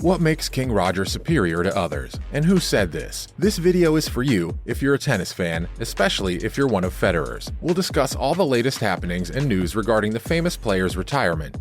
What makes King Roger superior to others? And who said this? This video is for you if you're a tennis fan, especially if you're one of Federer's. We'll discuss all the latest happenings and news regarding the famous player's retirement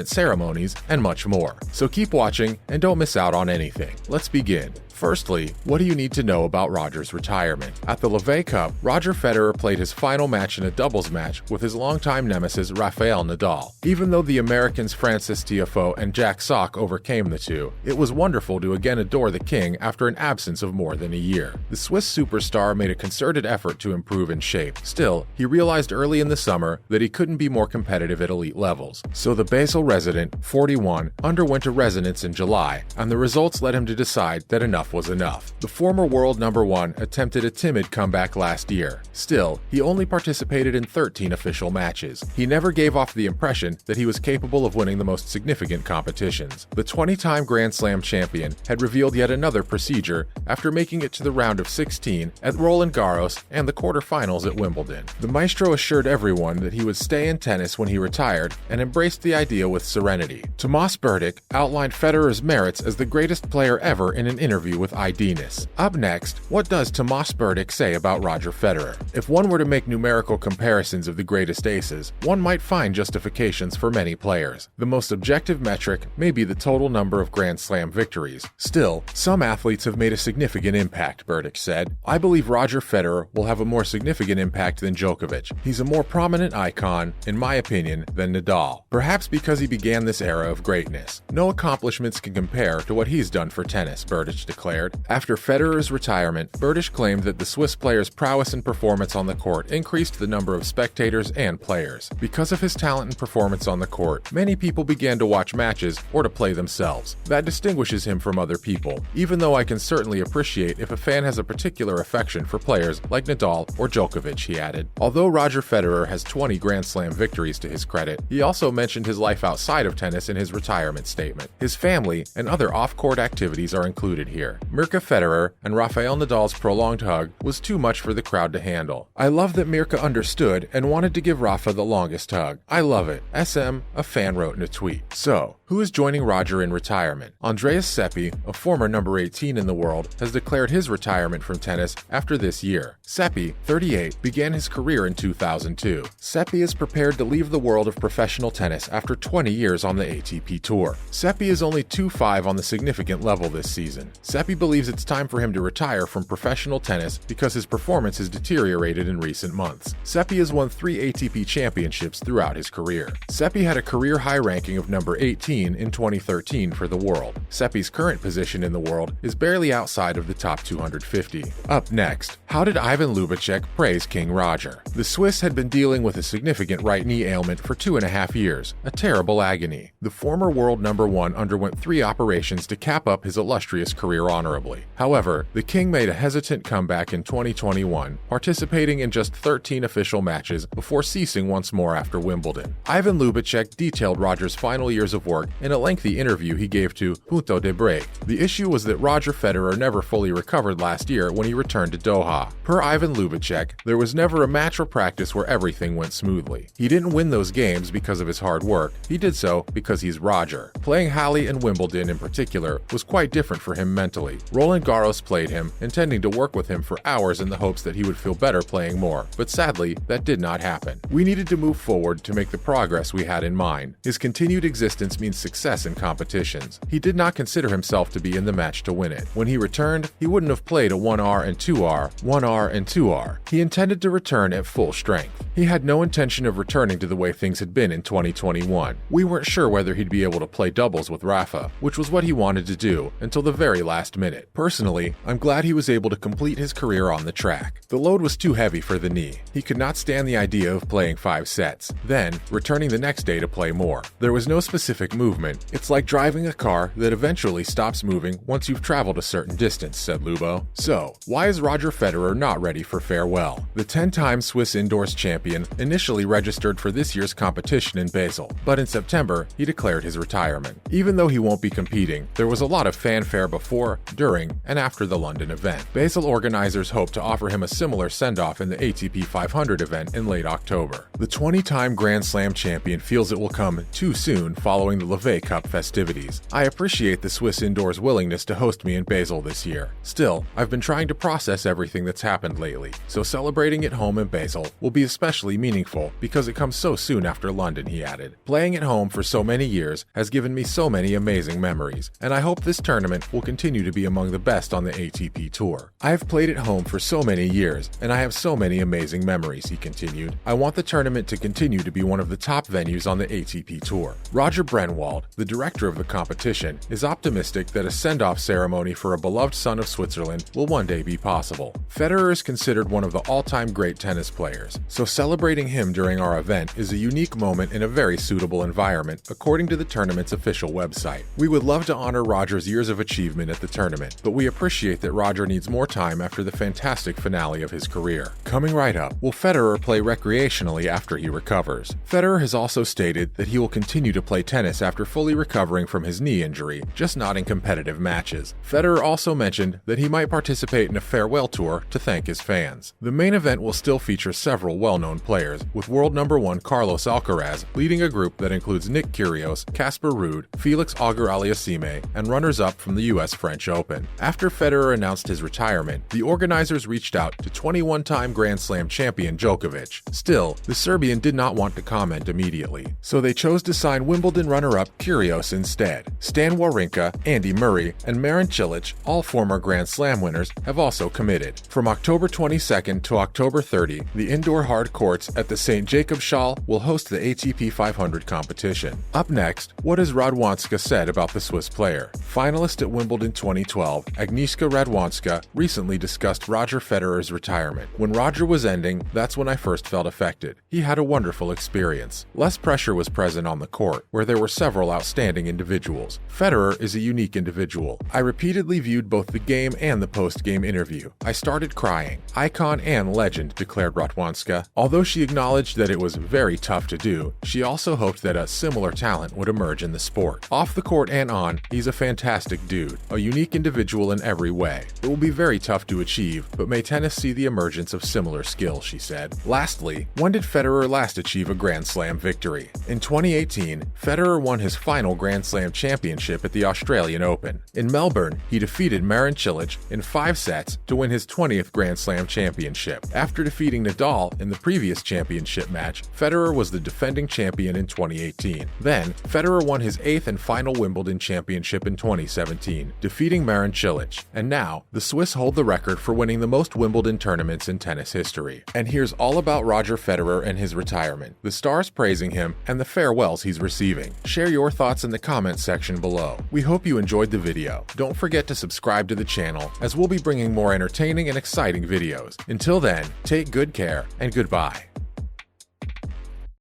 ceremonies, and much more. So keep watching and don't miss out on anything. Let's begin. Firstly, what do you need to know about Roger's retirement? At the Laver Cup, Roger Federer played his final match in a doubles match with his longtime nemesis Rafael Nadal. Even though the Americans Francis Tiafoe and Jack Sock overcame the two, it was wonderful to again adore the king after an absence of more than a year. The Swiss superstar made a concerted effort to improve in shape. Still, he realized early in the summer that he couldn't be more competitive at elite levels. So the Basel resident, 41, underwent a residence in July, and the results led him to decide that enough was enough. The former world number one attempted a timid comeback last year. Still, he only participated in 13 official matches. He never gave off the impression that he was capable of winning the most significant competitions. The 20-time Grand Slam champion had revealed yet another procedure after making it to the round of 16 at Roland Garros and the quarterfinals at Wimbledon. The maestro assured everyone that he would stay in tennis when he retired and embraced the idea with serenity. Tomas Berdych outlined Federer's merits as the greatest player ever in an interview with ID-ness. Up next, what does Tomas Berdych say about Roger Federer? If one were to make numerical comparisons of the greatest aces, one might find justifications for many players. The most objective metric may be the total number of Grand Slam victories. Still, some athletes have made a significant impact, Berdych said. I believe Roger Federer will have a more significant impact than Djokovic. He's a more prominent icon, in my opinion, than Nadal. Perhaps because he began this era of greatness. No accomplishments can compare to what he's done for tennis, Berdych declared. After Federer's retirement, Berdych claimed that the Swiss player's prowess and performance on the court increased the number of spectators and players. Because of his talent and performance on the court, many people began to watch matches or to play themselves. That distinguishes him from other people, even though I can certainly appreciate if a fan has a particular affection for players like Nadal or Djokovic, he added. Although Roger Federer has 20 Grand Slam victories to his credit, he also mentioned his life outside of tennis in his retirement statement. His family and other off-court activities are included here. Mirka Federer and Rafael Nadal's prolonged hug was too much for the crowd to handle. I love that Mirka understood and wanted to give Rafa the longest hug. I love it. SM, a fan wrote in a tweet. So, who is joining Roger in retirement? Andreas Seppi, a former number 18 in the world, has declared his retirement from tennis after this year. Seppi, 38, began his career in 2002. Seppi is prepared to leave the world of professional tennis after 20 years on the ATP Tour. Seppi is only 2-5 on the significant level this season. Seppi believes it's time for him to retire from professional tennis because his performance has deteriorated in recent months. Seppi has won 3 ATP championships throughout his career. Seppi had a career-high ranking of number 18 in 2013 for the world. Seppi's current position in the world is barely outside of the top 250. Up next, how did Ivan Lubitschek praise King Roger? The Swiss had been dealing with a significant right knee ailment for 2.5 years, a terrible agony. The former world number one underwent 3 operations to cap up his illustrious career honorably. However, the king made a hesitant comeback in 2021, participating in just 13 official matches before ceasing once more after Wimbledon. Ivan Lubitschek detailed Roger's final years of work in a lengthy interview he gave to Punto de Break. The issue was that Roger Federer never fully recovered last year when he returned to Doha. Per Ivan Lubitschek, there was never a match or practice where everything went smoothly. He didn't win those games because of his hard work, he did so because he's Roger. Playing Halle and Wimbledon in particular was quite different for him mentally. Roland Garros played him, intending to work with him for hours in the hopes that he would feel better playing more, but sadly, that did not happen. We needed to move forward to make the progress we had in mind. His continued existence means success in competitions. He did not consider himself to be in the match to win it. When he returned, he wouldn't have played a 1R and 2R, 1R and 2R. He intended to return at full strength. He had no intention of returning to the way things had been in 2021. We weren't sure whether he'd be able to play doubles with Rafa, which was what he wanted to do, until the very last minute. Personally, I'm glad he was able to complete his career on the track. The load was too heavy for the knee. He could not stand the idea of playing 5 sets, then returning the next day to play more. There was no specific movement. It's like driving a car that eventually stops moving once you've traveled a certain distance, said Lubo. So, why is Roger Federer not ready for farewell? The 10-time Swiss indoors champion initially registered for this year's competition in Basel, but in September, he declared his retirement. Even though he won't be competing, there was a lot of fanfare before during, and after the London event. Basel organizers hope to offer him a similar send-off in the ATP 500 event in late October. The 20-time Grand Slam champion feels it will come too soon following the Laver Cup festivities. I appreciate the Swiss indoors' willingness to host me in Basel this year. Still, I've been trying to process everything that's happened lately, so celebrating at home in Basel will be especially meaningful because it comes so soon after London, he added. Playing at home for so many years has given me so many amazing memories, and I hope this tournament will continue to be among the best on the ATP Tour. I have played at home for so many years, and I have so many amazing memories, he continued. I want the tournament to continue to be one of the top venues on the ATP Tour. Roger Federer, the director of the competition, is optimistic that a send-off ceremony for a beloved son of Switzerland will one day be possible. Federer is considered one of the all-time great tennis players, so celebrating him during our event is a unique moment in a very suitable environment, according to the tournament's official website. We would love to honor Roger's years of achievement at the tournament, but we appreciate that Roger needs more time after the fantastic finale of his career. Coming right up, will Federer play recreationally after he recovers? Federer has also stated that he will continue to play tennis after fully recovering from his knee injury, just not in competitive matches. Federer also mentioned that he might participate in a farewell tour to thank his fans. The main event will still feature several well-known players, with world number 1 Carlos Alcaraz leading a group that includes Nick Kyrgios, Casper Ruud, Felix Auger-Aliassime, and runners-up from the US French Open. After Federer announced his retirement, the organizers reached out to 21-time Grand Slam champion Djokovic. Still, the Serbian did not want to comment immediately, so they chose to sign Wimbledon runner-up Kyrgios instead. Stan Wawrinka, Andy Murray, and Marin Cilic, all former Grand Slam winners, have also committed. From October 22nd to October 30, the indoor hard courts at the St. Jacobschale will host the ATP 500 competition. Up next, what has Radwanska said about the Swiss player? Finalist at Wimbledon 2012, Agnieszka Radwanska recently discussed Roger Federer's retirement. When Roger was ending, that's when I first felt affected. He had a wonderful experience. Less pressure was present on the court, where there were several outstanding individuals. Federer is a unique individual. I repeatedly viewed both the game and the post-game interview. I started crying. Icon and legend, declared Radwanska. Although she acknowledged that it was very tough to do, she also hoped that a similar talent would emerge in the sport. Off the court and on, he's a fantastic dude, a unique individual in every way. It will be very tough to achieve, but may tennis see the emergence of similar skill, she said. Lastly, when did Federer last achieve a Grand Slam victory? In 2018, Federer won his final Grand Slam championship at the Australian Open. In Melbourne, he defeated Marin Cilic in 5 sets to win his 20th Grand Slam championship. After defeating Nadal in the previous championship match, Federer was the defending champion in 2018. Then, Federer won his 8th and final Wimbledon championship in 2017, defeating Marin Cilic. And now, the Swiss hold the record for winning the most Wimbledon tournaments in tennis history. And here's all about Roger Federer and his retirement, the stars praising him, and the farewells he's receiving. Share your thoughts in the comments section below. We hope you enjoyed the video. Don't forget to subscribe to the channel, as we'll be bringing more entertaining and exciting videos. Until then, take good care and goodbye.